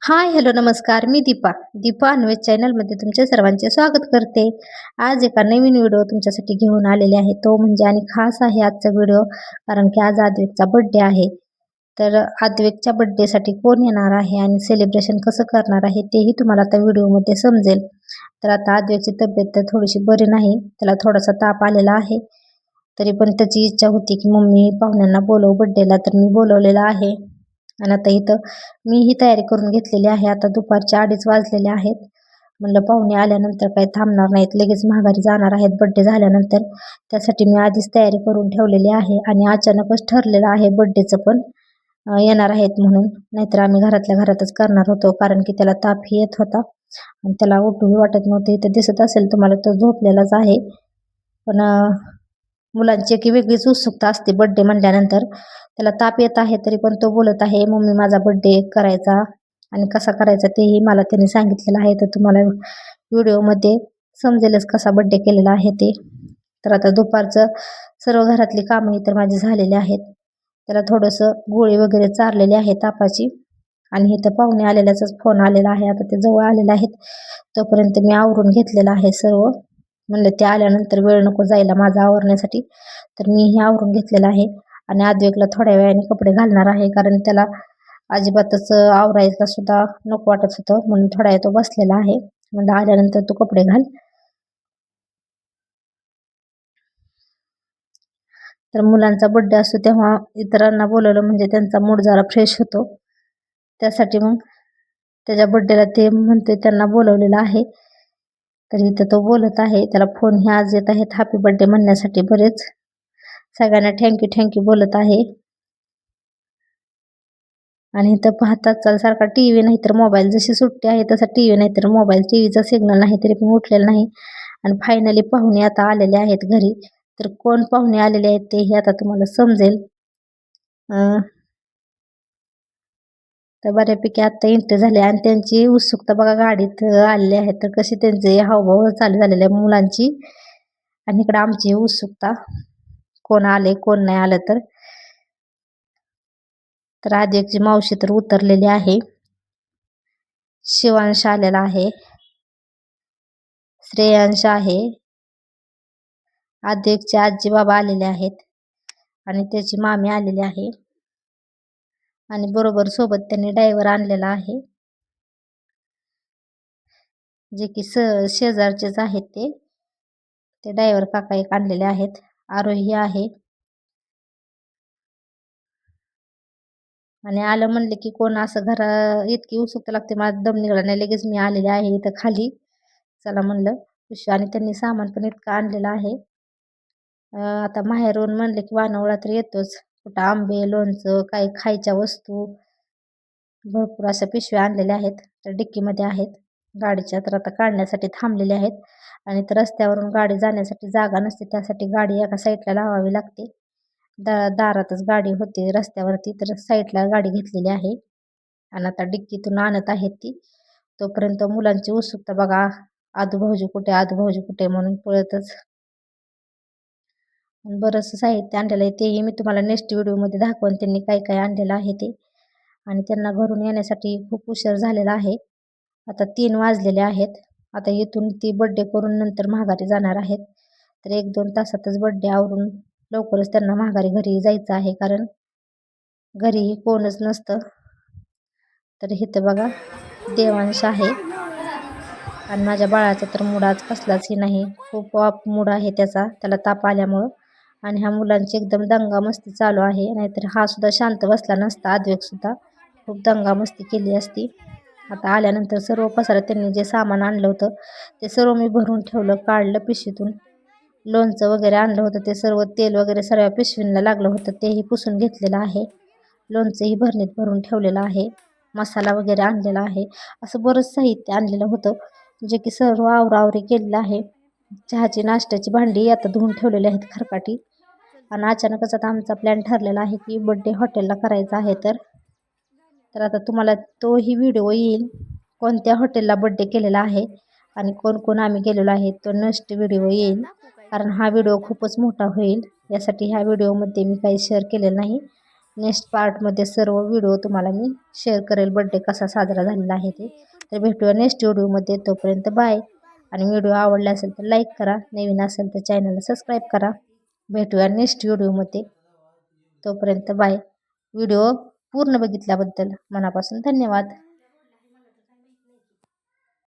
हाय, hello, नमस्कार. मी दीपा. दीपा अनवेज चॅनलमध्ये तुमच्या सर्वांचे स्वागत करते. आज एका नवीन व्हिडिओ तुमच्यासाठी घेऊन आलेले आहे. तो म्हणजे आणि खास आहे आजचा व्हिडिओ, कारण की आज आद्विकचा बड्डे आहे. तर आद्विकच्या बड्डेसाठी कोण येणार आहे आणि सेलिब्रेशन कसं करणार आहे तेही तुम्हाला आता व्हिडिओमध्ये समजेल. तर आता आद्विकची तब्येत तर थोडीशी बरी नाही. त्याला थोडासा ताप आलेला आहे. तरी पण त्याची इच्छा होती की मम्मी पाहुण्यांना बोलव बड्डेला, तर मी बोलवलेला आहे. आणि आता इथं मी ही तयारी करून घेतलेली आहे. आता दुपारचे 2:30 वाजलेले आहेत. म्हणलं पाहुणे आल्यानंतर काही थांबणार नाहीत, लगेच माघारी जाणार आहेत बड्डे झाल्यानंतर. त्यासाठी मी आधीच तयारी करून ठेवलेली आहे आणि अचानकच ठरलेलं आहे बड्डेचं पण येणार आहेत म्हणून. नाहीतर आम्ही घरातल्या घरातच करणार होतो, कारण की त्याला तापही येत होता आणि त्याला उठूही वाटत नव्हतं. इथं दिसत असेल तुम्हाला तो झोपलेलाच आहे. पण मुलांची एक वेगळीच उत्सुकता असते बड्डे म्हणल्यानंतर. त्याला ताप येत आहे तरी पण तो बोलत आहे, मम्मी माझा बड्डे करायचा आणि कसा करायचा तेही मला त्याने सांगितलेलं आहे. तर तुम्हाला व्हिडिओमध्ये समजेलच कसा बड्डे केलेला आहे ते. तर आता दुपारचं सर्व घरातली कामं तर माझी झालेली आहेत. त्याला थोडंसं गोळी वगैरे चारलेली आहे तापाची. आणि इथं पाहुणे आलेल्याचाच फोन आलेला आहे. आता ते जवळ आलेले आहेत, तोपर्यंत मी आवरून घेतलेलं आहे सर्व. म्हणलं ते आल्यानंतर वेळ नको जायला माझा आवरण्यासाठी, तर मीही आवरून घेतलेलं आहे. आणि आद्विकला थोड्या वेळाने कपडे घालणार आहे, कारण त्याला अजिबातच आवरायला सुद्धा नको वाटत होतं, म्हणून थोडा वेळ तो बसलेला आहे. म्हणलं आल्यानंतर तू कपडे घाल. तर मुलांचा बड्डे असतो तेव्हा इतरांना बोलवलं म्हणजे त्यांचा मूड जरा फ्रेश होतो. त्यासाठी मग त्याच्या बड्डेला ते म्हणते त्यांना बोलवलेलं आहे. तर इथं तो बोलत आहे, त्याला फोन हे आज येत आहेत हॅपी बर्थडे म्हणण्यासाठी बरेच. सगळ्यांना थँक्यू थँक्यू बोलत आहे. आणि इथं पाहतात चाल सारखा टीव्ही नाही तर मोबाईल, जशी सुट्टी आहे तसा टीव्ही नाही तर मोबाईल. टीव्हीचा सिग्नल नाही तरी पण उठलेला नाही. आणि फायनली पाहुणे आता आलेले आहेत घरी. तर कोण पाहुणे आलेले आहेत तेही आता तुम्हाला समजेल. तर बऱ्यापैकी आता एंट्री झाली आणि त्यांची उत्सुकता बघा गाडीत आलेली आहे. तर कशी त्यांचे हावभाव चालू झालेले आहे मुलांची. आणि इकडे आमची उत्सुकता, कोण आले कोण नाही आलं तर. तर आजीची मावशी तर उतरलेली आहे. शिवांश आलेला आहे, श्रेयांश आहे, आद्विकचे आजी बाबा आलेले आहेत आणि त्याची मामी आलेली आहे. आणि बरोबर सोबत त्यांनी ड्रायव्हर आणलेला आहे, जे की शेजारचेच आहेत. ते ड्रायव्हर काका एक आणलेले आहेत. आरोही आहे. आणि आलं म्हणले की कोण असं इतकी उत्सुकता लागते, माझा दम निघाला नाही, लगेच मी आलेले आहे इथं खाली. चला म्हणलं पिशवी, आणि त्यांनी सामान पण इतकं आणलेलं आहे. आता माहेरून म्हणले की वानवळा तर येतोच, कुठं आंबे, लोणचं, काही खायच्या वस्तू, भरपूर अशा पिशव्या आणलेल्या आहेत. तर डिक्कीमध्ये आहेत गाडीच्या. तर आता काढण्यासाठी थांबलेले आहेत. आणि तर रस्त्यावरून गाडी जाण्यासाठी जागा नसते, त्यासाठी गाडी एका साईडला लावावी लागते. दारातच गाडी होती रस्त्यावरती, तर साईडला गाडी घेतलेली आहे. आणि आता डिक्कीतून आणत आहेत ती. तोपर्यंत मुलांची उत्सुकता बघा, आदू भाऊजी कुठे, आदू भाऊजी कुठे म्हणून पळतच. बरंचसं साहित्य आणलेलं आहे, तेही मी तुम्हाला नेक्स्ट व्हिडिओमध्ये दाखवेन त्यांनी काय काय आणलेलं आहे ते. आणि त्यांना घरून येण्यासाठी खूप उशीर झालेला आहे. आता 3 वाजलेले आहेत. आता इथून ती बड्डे करून नंतर माघारी जाणार आहेत. तर 1-2 तासातच बड्डे आवरून लवकरच त्यांना माघारी घरी जायचं आहे, कारण घरीही कोणच नसतं. तर इथं बघा देवांश आहे. आणि माझ्या बाळाचा तर मूड आज कसलाचही नाही, खूप ऑफ मूड आहे त्याचा, त्याला ताप आल्यामुळं. आणि ह्या मुलांची एकदम दंगामस्ती चालू आहे, नाहीतर हा सुद्धा शांत बसला नसता. आद्विकसुद्धा खूप दंगामस्ती केली असती. आता आल्यानंतर सर्व पसारा त्यांनी जे सामान आणलं होतं ते सर्व मी भरून ठेवलं, काढलं पिशवीतून. लोणचं वगैरे आणलं होतं ते सर्व, तेल वगैरे सर्व पिशवींना लागलं होतं तेही पुसून घेतलेलं आहे. लोणचंही भरणीत भरून ठेवलेलं आहे. मसाला वगैरे आणलेला आहे. असं बरंच साहित्य आणलेलं होतं, जे की सर्व आवराआवरी केलेलं आहे. चहाची नाश्त्याची भांडी आता धुवून ठेवलेली आहेत खरकाटी. आणि अचानकच आता आमचा प्लॅन ठरलेला आहे की बड्डे हॉटेलला करायचा आहे. तर आता तुम्हाला तोही व्हिडिओ येईल, कोणत्या हॉटेलला बड्डे केलेला आहे आणि कोण कोण आम्ही गेलेलो आहे, तो नेक्स्ट व्हिडिओ येईल. कारण हा व्हिडिओ खूपच मोठा होईल, यासाठी ह्या व्हिडिओमध्ये मी काही शेअर केलेलं नाही. नेक्स्ट पार्टमध्ये सर्व व्हिडिओ तुम्हाला मी शेअर करेल, बड्डे कसा साजरा झालेला आहे ते. तर भेटूया नेक्स्ट व्हिडिओमध्ये. तोपर्यंत बाय. आणि व्हिडिओ आवडला असेल तर लाईक करा, नवीन असेल तर चॅनलला सबस्क्राईब करा. भेटूया नेक्स्ट व्हिडिओमध्ये. तोपर्यंत बाय. व्हिडिओ पूर्ण बघितल्याबद्दल मनापासून धन्यवाद.